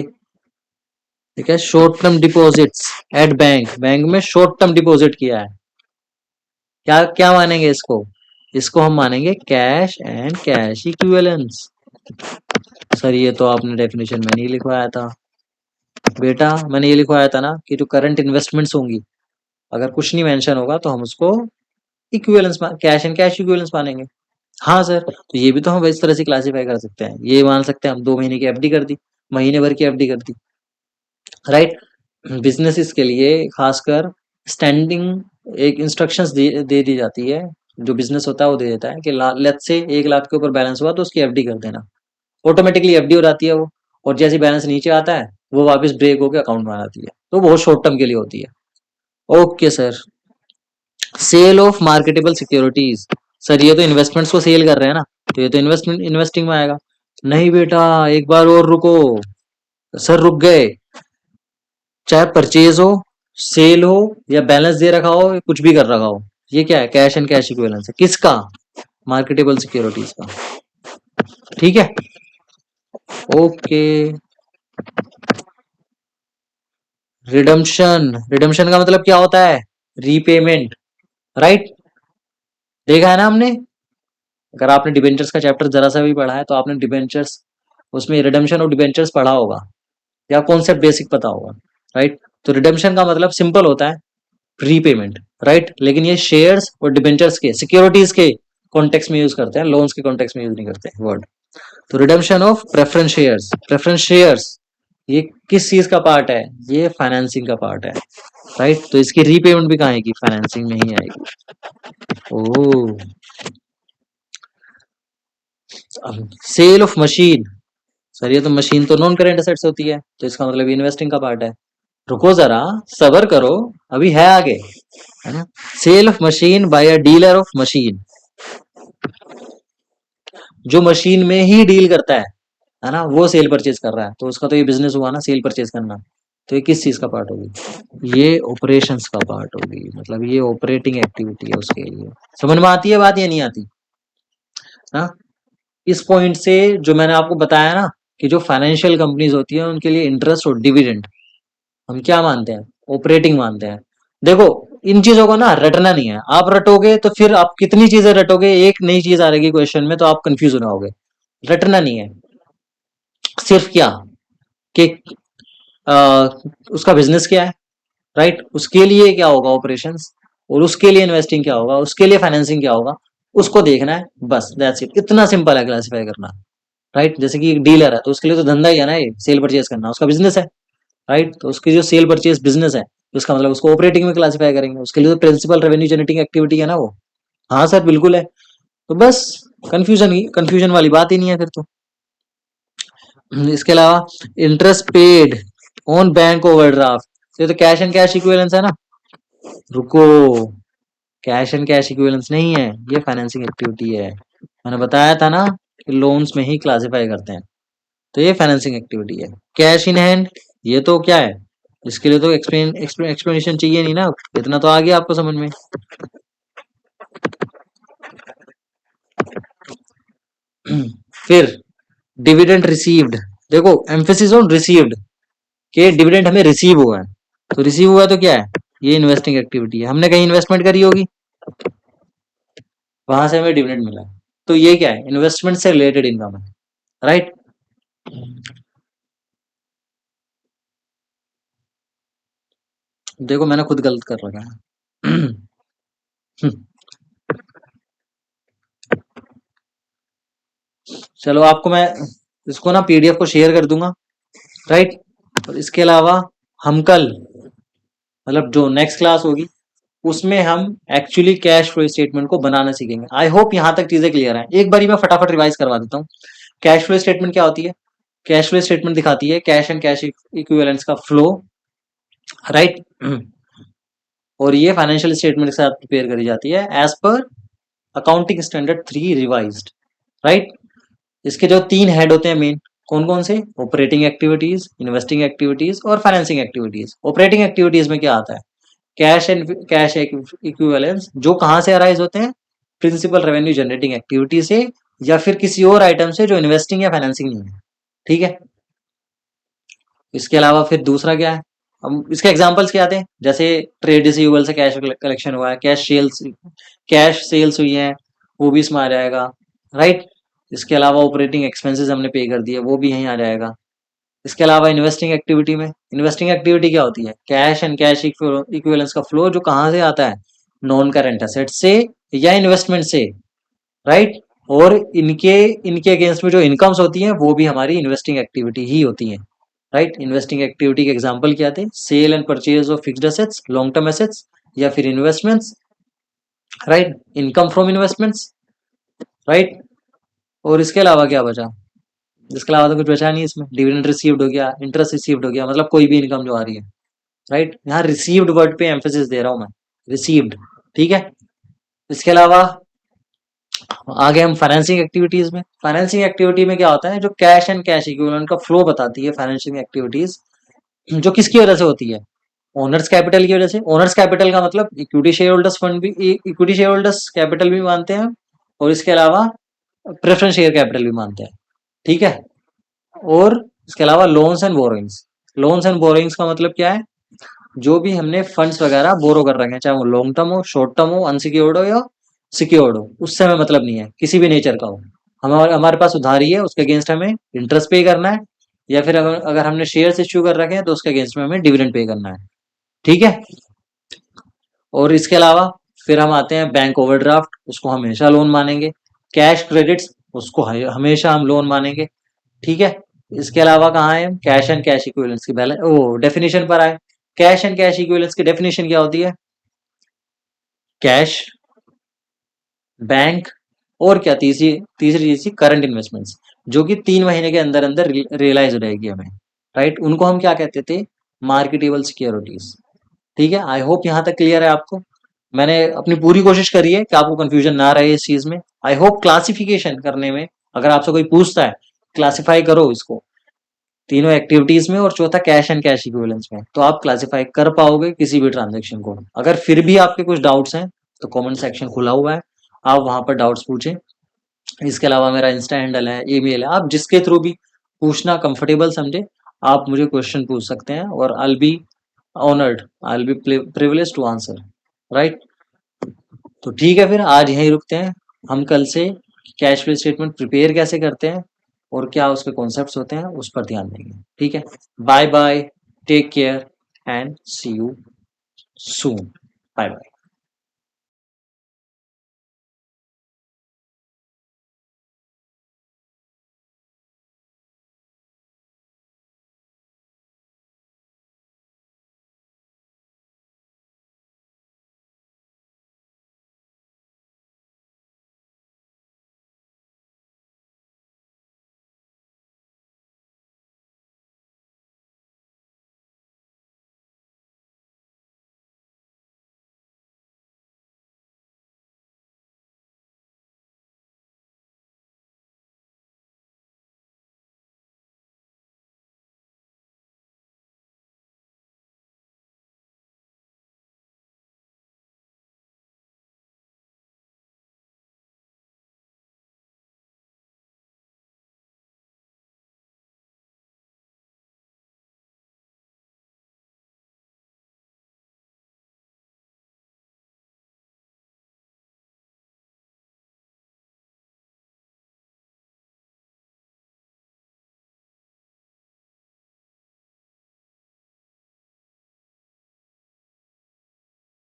ठीक है। Short term deposits at bank, bank में शॉर्ट टर्म डिपॉजिट किया है, क्या क्या मानेंगे इसको, इसको हम मानेंगे cash and cash equivalence. Sir ये तो आपने डेफिनेशन में नहीं लिखवाया था। बेटा मैंने ये लिखवाया था ना कि जो करंट इन्वेस्टमेंट्स होंगी, अगर कुछ नहीं मेंशन होगा तो हम उसको equivalence, cash and cash equivalence मानेंगे। हाँ सर, तो ये भी तो हम इस तरह से क्लासिफाई कर सकते हैं, ये मान सकते हैं हम 2 महीने की एफडी कर दी, महीने भर की एफडी कर दी, राइट। बिजनेसेस के लिए खासकर स्टैंडिंग एक इंस्ट्रक्शंस दे दी जाती है, जो बिजनेस होता है वो दे देता है कि लेट्स से 1 लाख के ऊपर बैलेंस हुआ तो उसकी एफडी कर देना, ऑटोमेटिकली एफडी हो जाती है वो, और जैसे बैलेंस नीचे आता है वो वापस ब्रेक होकर अकाउंट में आती है, तो बहुत शॉर्ट टर्म के लिए होती है। Okay sir, sale of marketable securities, sir ये तो इन्वेस्टमेंट्स को सेल कर रहे हैं ना, तो ये तो इन्वेस्टमेंट इन्वेस्टिंग में आएगा। नहीं बेटा एक बार और रुको, सर रुक गए। चाहे परचेज हो, सेल हो, या बैलेंस दे रखा हो, या कुछ भी कर रखा हो, ये क्या है, कैश एंड कैश इक्विवेलेंस है, किसका, मार्केटेबल सिक्योरिटीज का, ठीक है। ओके, रिडम्पशन, रिडम्पशन का मतलब क्या होता है, रीपेमेंट, राइट। देखा है ना हमने, अगर आपने डिबेंचर्स का चैप्टर जरा सा भी पढ़ा है तो आपने डिबेंचर्स, उसमें रिडम्पशन और डिबेंचर्स पढ़ा होगा, या कॉन्सेप्ट बेसिक पता होगा, राइट। तो रिडम्पशन का मतलब सिंपल होता है, रीपेमेंट, राइट। लेकिन ये शेयर्स और डिबेंचर्स के, सिक्योरिटीज के कॉन्टेक्स्ट में यूज करते हैं, लोन्स के कॉन्टेक्स्ट में यूज नहीं करते वर्ड। तो redemption of preference shares, preference shares ये किस चीज का पार्ट है, ये फाइनेंसिंग का पार्ट है, राइट। तो इसकी रीपेमेंट भी कहाँ आएगी, फाइनेंसिंग में ही आएगी। ओह, सेल ऑफ मशीन, सर ये तो मशीन तो नॉन करेंट एसेट्स होती है, तो इसका मतलब इन्वेस्टिंग का पार्ट है। रुको जरा, सबर करो, अभी है आगे, है ना। Sale of machine by a dealer of machine, जो मशीन में ही डील करता है ना, वो सेल परचेज कर रहा है, तो उसका तो ये बिजनेस हुआ ना, सेल परचेज करना। तो ये किस चीज का पार्ट होगी, ये ऑपरेशंस का पार्ट होगी, मतलब ये ऑपरेटिंग एक्टिविटी है उसके लिए। समझ में आती है बात या नहीं आती, हाँ। इस पॉइंट से जो मैंने आपको बताया ना, कि जो फाइनेंशियल कंपनीज होती है उनके लिए इंटरेस्ट और डिविडेंड हम क्या मानते हैं, ऑपरेटिंग मानते हैं। देखो इन चीजों को ना रटना नहीं है, आप रटोगे तो फिर आप कितनी चीजें रटोगे, एक नई चीज आ रहेगी क्वेश्चन में तो आप कंफ्यूज हो जाओगे। रटना नहीं है, सिर्फ क्या कि आ, उसका बिजनेस क्या है, राइट, उसके लिए क्या होगा ऑपरेशंस, और उसके लिए इन्वेस्टिंग क्या होगा, उसके लिए फाइनेंसिंग क्या होगा, उसको देखना है बस, दैट्स इट। इतना सिंपल है क्लासिफाई करना, राइट। जैसे कि एक डीलर है तो उसके लिए तो धंधा ही है ना, ये सेल परचेज करना उसका बिजनेस है, राइट। तो उसकी जो सेल परचेज बिजनेस है, तो उसका मतलब उसको ऑपरेटिंग में क्लासिफाई करेंगे, उसके लिए तो प्रिंसिपल रेवेन्यू जनरेटिंग एक्टिविटी है ना वो। हाँ सर बिल्कुल है, तो बस कंफ्यूजन वाली बात ही नहीं है फिर तो। इसके अलावा interest paid on bank overdraft, ये तो कैश एंड कैश इक्विवेलेंस है ना। रुको, कैश एंड कैश इक्विवेलेंस नहीं है, ये फाइनेंसिंग एक्टिविटी है। मैंने बताया था ना कि लोन्स में ही क्लासिफाई करते हैं, तो ये फाइनेंसिंग एक्टिविटी है। कैश इन हैंड, ये तो क्या है, इसके लिए तो एक्सप्लेनेशन चाहिए नहीं ना, इतना तो आ गया आपको समझ में। फिर डिविडेंड रिसीव्ड, देखो एम्फेसिस ऑन रिसीव्ड, के डिविडेंड हमें रिसीव हुआ है, तो रिसीव हुआ तो क्या है, ये इन्वेस्टिंग एक्टिविटी है, हमने कहीं इन्वेस्टमेंट करी होगी, वहां से हमें डिविडेंड मिला है, तो ये क्या है, इन्वेस्टमेंट से रिलेटेड इनकम है, राइट। देखो मैंने खुद गलत कर रखा है। चलो आपको मैं इसको ना पीडीएफ को शेयर कर दूंगा, राइट। और इसके अलावा हम कल, मतलब जो नेक्स्ट क्लास होगी उसमें हम एक्चुअली कैश फ्लो स्टेटमेंट को बनाना सीखेंगे। आई होप यहाँ तक चीजें क्लियर हैं। एक बारी मैं फटाफट रिवाइज करवा देता हूँ। कैश फ्लो स्टेटमेंट क्या होती है, कैश फ्लो स्टेटमेंट दिखाती है कैश एंड कैश इक्विवेलेंट्स का फ्लो, राइट। और ये फाइनेंशियल स्टेटमेंट के साथ प्रिपेयर करी जाती है as per accounting standard 3 revised, right. इसके जो 3 हेड होते हैं मेन, कौन कौन से, ऑपरेटिंग एक्टिविटीज, इन्वेस्टिंग एक्टिविटीज और फाइनेंसिंग एक्टिविटीज। ऑपरेटिंग एक्टिविटीज में क्या आता है, कैश एंड कैश इक्विवेलेंस जो कहां से अराइज होते हैं, प्रिंसिपल रेवेन्यू जनरेटिंग एक्टिविटी से या फिर किसी और आइटम से जो इन्वेस्टिंग या फाइनेंसिंग नहीं है, ठीक है। इसके अलावा फिर दूसरा क्या है, हम इसके एग्जांपल्स क्या आते हैं, जैसे ट्रेड रिसीवेबल से कैश कलेक्शन हुआ है, कैश सेल्स हुई है, वो भी इसमें आ जाएगा, राइट। इसके अलावा ऑपरेटिंग एक्सपेंसेस हमने पे कर दिए, वो भी यहीं आ जाएगा। इसके अलावा इन्वेस्टिंग एक्टिविटी में, इन्वेस्टिंग एक्टिविटी क्या होती है, कैश एंड कैश इक्विवेलेंस का फ्लो जो कहां से आता है, नॉन करेंट एसेट से या इन्वेस्टमेंट से, राइट। और इनके इनके अगेंस्ट में जो इनकम्स होती हैं वो भी हमारी इन्वेस्टिंग एक्टिविटी ही होती है, राइट। इन्वेस्टिंग एक्टिविटी के एग्जांपल क्या थे, sale and purchase of fixed assets, long term assets या फिर investments, right. Income from investments, right. और इसके अलावा क्या बचा, इसके अलावा तो कुछ बचा नहीं इसमें, डिविडेंड रिसीव्ड हो गया, इंटरेस्ट रिसीव्ड हो गया, मतलब कोई भी इनकम जो आ रही है, राइट। यहाँ रिसीव्ड वर्ड पे एम्फेसिस दे रहा हूं मैं, रिसीव्ड, ठीक है। इसके अलावा आगे हम फाइनेंसिंग एक्टिविटीज में, फाइनेंसिंग एक्टिविटी में क्या होता है, जो कैश एंड कैश इक्विवेलेंट का फ्लो बताती है फाइनेंसिंग एक्टिविटीज, जो किसकी वजह से होती है, ओनर्स कैपिटल की वजह से। ओनर्स कैपिटल का मतलब इक्विटी शेयर होल्डर्स फंड भी, इक्विटी शेयर होल्डर्स कैपिटल भी मानते हैं, और इसके अलावा प्रेफरेंस शेयर कैपिटल भी मानते हैं, ठीक है। और इसके अलावा loans and borrowings, loans and borrowings का मतलब क्या है, जो भी हमने फंड्स वगैरह बोरो कर रखे हैं, चाहे वो लॉन्ग टर्म हो, शॉर्ट टर्म हो, अनसिक्योर्ड हो या सिक्योर्ड हो, उससे हमें मतलब नहीं है, किसी भी नेचर का हो, हमारे हमारे पास उधारी है, उसके अगेंस्ट हमें इंटरेस्ट पे करना है, या फिर अगर हमने शेयर्स इश्यू कर रखे हैं तो उसके अगेंस्ट में हमें डिविडेंड पे करना है, ठीक है। और इसके अलावा फिर हम आते हैं बैंक ओवरड्राफ्ट, उसको हमेशा लोन मानेंगे। कैश क्रेडिट्स, उसको हमेशा हम लोन मानेंगे, ठीक है। इसके अलावा कहाँ है, कैश एंड कैश इक्विवेलेंस की बैलेंस, ओ डेफिनेशन पर आए। कैश एंड कैश इक्विवेलेंस की डेफिनेशन क्या होती है, कैश, बैंक, और क्या तीसरी तीसरी चीज थी करंट इन्वेस्टमेंट्स, जो कि 3 महीने के अंदर अंदर रियलाइज हो जाएगी हमें, राइट। उनको हम क्या कहते थे, मार्केटेबल सिक्योरिटीज, ठीक है। आई होप यहाँ तक क्लियर है आपको। मैंने अपनी पूरी कोशिश करी है कि आपको कंफ्यूजन ना रहे इस चीज में। आई होप क्लासिफिकेशन करने में, अगर आपसे कोई पूछता है क्लासिफाई करो इसको तीनों एक्टिविटीज में और चौथा कैश एंड कैश इक्विवेलेंस में, तो आप क्लासिफाई कर पाओगे किसी भी ट्रांजेक्शन को। अगर फिर भी आपके कुछ डाउट्स हैं तो कमेंट सेक्शन खुला हुआ है, आप वहां पर डाउट्स पूछें। इसके अलावा मेरा इंस्टा हैंडल है, ईमेल है, आप जिसके थ्रू भी पूछना कंफर्टेबल समझे आप मुझे क्वेश्चन पूछ सकते हैं, और I be honoured, I be privilege to answer, right. तो ठीक है, फिर आज यहीं रुकते हैं। हम कल से कैश फ्लो स्टेटमेंट प्रिपेयर कैसे करते हैं और क्या उसके कॉन्सेप्ट्स होते हैं उस पर ध्यान देंगे, ठीक है। Bye bye, take care and see you soon, bye bye.